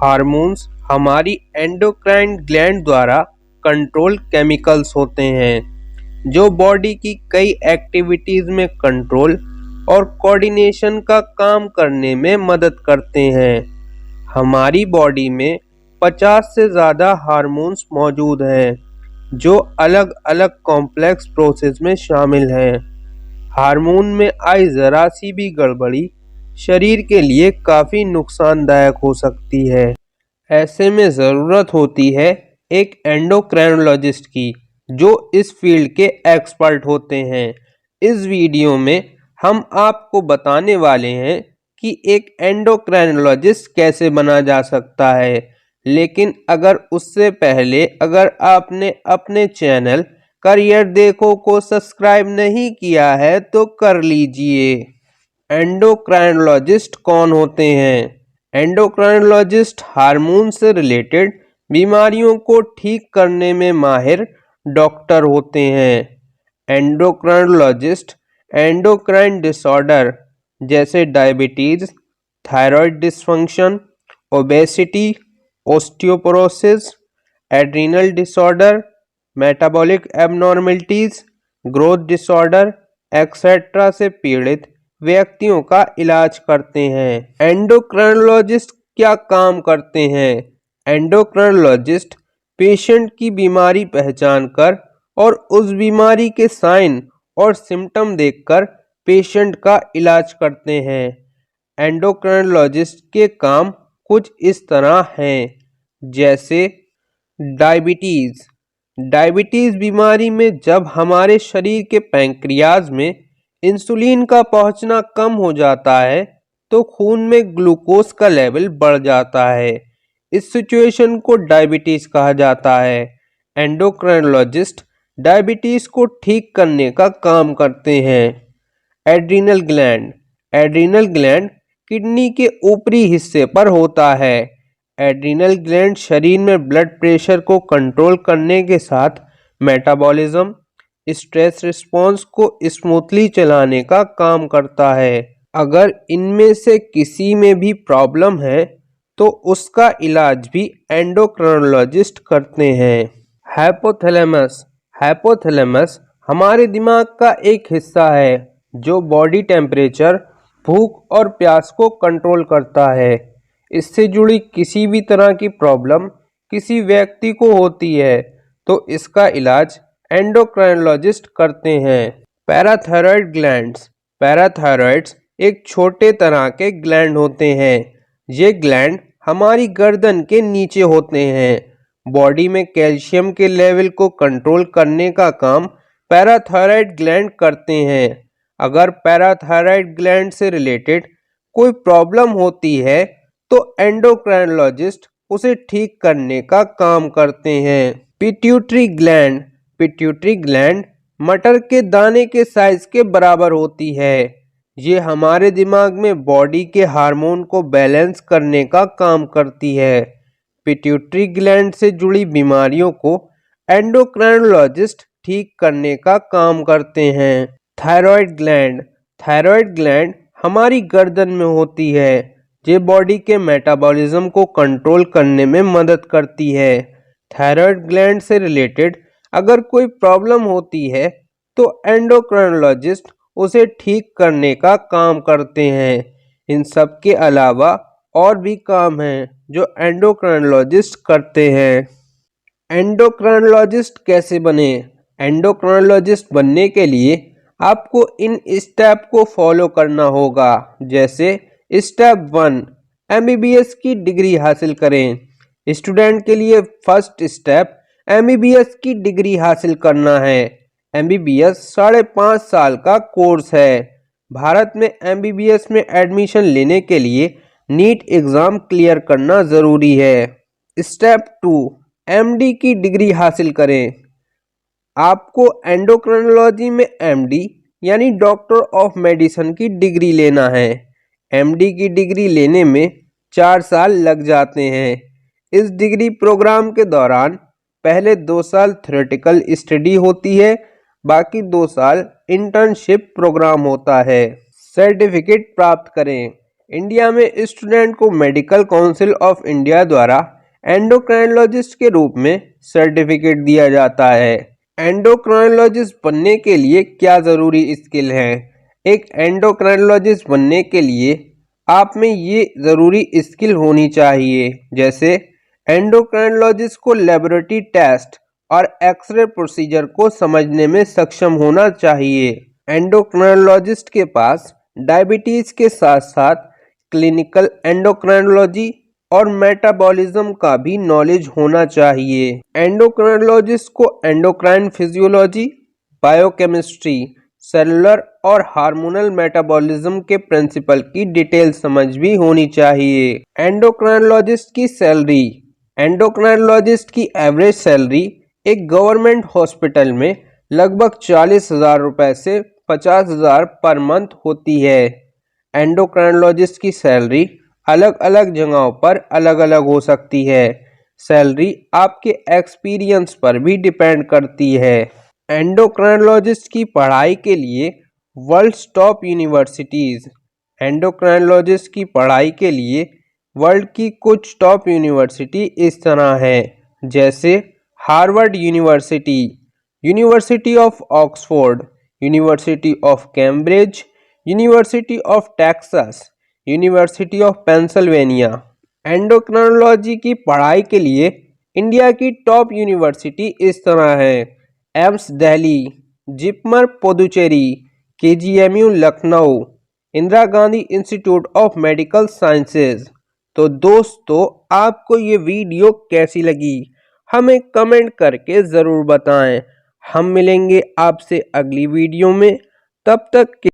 Hormones हमारी endocrine gland द्वारा control chemicals होते हैं जो बॉडी की कई एक्टिविटीज में कंट्रोल और कोऑर्डिनेशन का काम करने में मदद करते हैं। हमारी बॉडी में 50 से ज़्यादा हार्मोन्स मौजूद हैं जो अलग अलग कॉम्प्लेक्स प्रोसेस में शामिल हैं। हार्मोन में आई ज़रा सी भी गड़बड़ी शरीर के लिए काफ़ी नुकसानदायक हो सकती है। ऐसे में ज़रूरत होती है एक एंडोक्राइनोलॉजिस्ट की जो इस फील्ड के एक्सपर्ट होते हैं। इस वीडियो में हम आपको बताने वाले हैं कि एक एंडोक्राइनोलॉजिस्ट कैसे बना जा सकता है। लेकिन अगर उससे पहले अगर आपने अपने चैनल करियर देखो को सब्सक्राइब नहीं किया है तो कर लीजिए। एंडोक्राइनोलॉजिस्ट कौन होते हैं? एंडोक्राइनोलॉजिस्ट हार्मोन से रिलेटेड बीमारियों को ठीक करने में माहिर डॉक्टर होते हैं। एंडोक्राइनोलॉजिस्ट एंडोक्राइन डिसऑर्डर जैसे diabetes, thyroid dysfunction, obesity, osteoporosis, adrenal disorder, metabolic abnormalities, growth disorder etcetera से पीड़ित व्यक्तियों का इलाज करते हैं। एंडोक्राइनोलॉजिस्ट क्या काम करते हैं? एंडोक्राइनोलॉजिस्ट पेशेंट की बीमारी पहचान कर और उस बीमारी के साइन और सिम्टम देखकर पेशेंट का इलाज करते हैं। एंडोक्राइनोलॉजिस्ट के काम कुछ इस तरह हैं, जैसे डायबिटीज़ बीमारी में जब हमारे शरीर के पैंक्रियाज में इंसुलिन का पहुंचना कम हो जाता है तो खून में ग्लूकोज का लेवल बढ़ जाता है। इस सिचुएशन को डायबिटीज़ कहा जाता है। एंडोक्राइनोलॉजिस्ट डायबिटीज़ को ठीक करने का काम करते हैं। एड्रीनल ग्लैंड किडनी के ऊपरी हिस्से पर होता है। एड्रीनल ग्लैंड शरीर में ब्लड प्रेशर को कंट्रोल करने के साथ मेटाबॉलिज्म, स्ट्रेस रिस्पॉन्स को स्मूथली चलाने का काम करता है। अगर इनमें से किसी में भी प्रॉब्लम है तो उसका इलाज भी एंडोक्राइनोलॉजिस्ट करते हैं। हाइपोथैलेमस हमारे दिमाग का एक हिस्सा है जो बॉडी टेम्परेचर, भूख और प्यास को कंट्रोल करता है। इससे जुड़ी किसी भी तरह की प्रॉब्लम किसी व्यक्ति को होती है तो इसका इलाज एंडोक्राइनोलॉजिस्ट करते हैं। पैराथायरॉइड्स एक छोटे तरह के ग्लैंड होते हैं। ये ग्लैंड हमारी गर्दन के नीचे होते हैं। बॉडी में कैल्शियम के लेवल को कंट्रोल करने का काम पैराथायरॉइड ग्लैंड करते हैं। अगर पैराथायरॉइड ग्लैंड से रिलेटेड कोई प्रॉब्लम होती है तो एंडोक्राइनोलॉजिस्ट उसे ठीक करने का काम करते हैं। पिट्यूटरी ग्लैंड मटर के दाने के साइज के बराबर होती है। ये हमारे दिमाग में बॉडी के हार्मोन को बैलेंस करने का काम करती है। पिट्यूटरी ग्लैंड से जुड़ी बीमारियों को एंडोक्राइनोलॉजिस्ट ठीक करने का काम करते हैं। थायराइड ग्लैंड हमारी गर्दन में होती है। ये बॉडी के मेटाबॉलिज्म को कंट्रोल करने में मदद करती है। थायराइड ग्लैंड से रिलेटेड अगर कोई प्रॉब्लम होती है तो एंडोक्राइनोलॉजिस्ट उसे ठीक करने का काम करते हैं। इन सब के अलावा और भी काम हैं जो एंडोक्राइनोलॉजिस्ट करते हैं। एंडोक्राइनोलॉजिस्ट कैसे बने? एंडोक्राइनोलॉजिस्ट बनने के लिए आपको इन स्टेप को फॉलो करना होगा। जैसे स्टेप 1, एमबीबीएस की डिग्री हासिल करें। स्टूडेंट के लिए फर्स्ट स्टेप एमबीबीएस की डिग्री हासिल करना है। एमबीबीएस 5.5 साल का कोर्स है। भारत में एमबीबीएस में एडमिशन लेने के लिए नीट एग्ज़ाम क्लियर करना ज़रूरी है। स्टेप 2, एमडी की डिग्री हासिल करें। आपको एंडोक्राइनोलॉजी में एमडी यानी डॉक्टर ऑफ मेडिसिन की डिग्री लेना है। एमडी की डिग्री लेने में 4 साल लग जाते हैं। इस डिग्री प्रोग्राम के दौरान पहले 2 साल थ्योरेटिकल स्टडी होती है, बाकी 2 साल इंटर्नशिप प्रोग्राम होता है। सर्टिफिकेट प्राप्त करें। इंडिया में स्टूडेंट को मेडिकल काउंसिल ऑफ इंडिया द्वारा एंडोक्राइनोलॉजिस्ट के रूप में सर्टिफिकेट दिया जाता है। एंडोक्राइनोलॉजिस्ट बनने के लिए क्या ज़रूरी स्किल है? एक एंडोक्राइनोलॉजिस्ट बनने के लिए आप में ये ज़रूरी स्किल होनी चाहिए, जैसे एंडोक्राइनोलॉजिस्ट को लेबोरेटरी टेस्ट और एक्सरे प्रोसीजर को समझने में सक्षम होना चाहिए। एंडोक्राइनोलॉजिस्ट के पास डायबिटीज़ के साथ साथ क्लिनिकल एंडोक्राइनोलॉजी और मेटाबॉलिज्म का भी नॉलेज होना चाहिए। एंडोक्राइनोलॉजिस्ट को एंडोक्राइन फिजियोलॉजी, बायोकेमिस्ट्री, सेलुलर और हार्मोनल मेटाबॉलिज्म के प्रिंसिपल की डिटेल समझ भी होनी चाहिए। एंडोक्राइनोलॉजिस्ट की सैलरी। एंडोक्राइनोलॉजिस्ट की एवरेज सैलरी एक गवर्नमेंट हॉस्पिटल में लगभग 40,000 रुपये से 50,000 पर मंथ होती है। एंडोक्राइनोलॉजिस्ट की सैलरी अलग अलग जगहों पर अलग अलग हो सकती है। सैलरी आपके एक्सपीरियंस पर भी डिपेंड करती है। एंडोक्राइनोलॉजिस्ट की पढ़ाई के लिए वर्ल्ड टॉप यूनिवर्सिटीज़। एंडोक्राइनोलॉजिस्ट की पढ़ाई के लिए वर्ल्ड की कुछ टॉप यूनिवर्सिटी इस तरह है, जैसे Harvard university, university of Oxford, university of Cambridge, university of Texas, university of Pennsylvania. Endocrinology की पढ़ाई के लिए इंडिया की टॉप यूनिवर्सिटी इस तरह है: AIIMS Delhi, JIPMER Puducherry, KGMU Lucknow, Indira Gandhi institute of medical sciences. तो दोस्तों, आपको ये वीडियो कैसी लगी हमें कमेंट करके ज़रूर बताएं। हम मिलेंगे आपसे अगली वीडियो में, तब तक के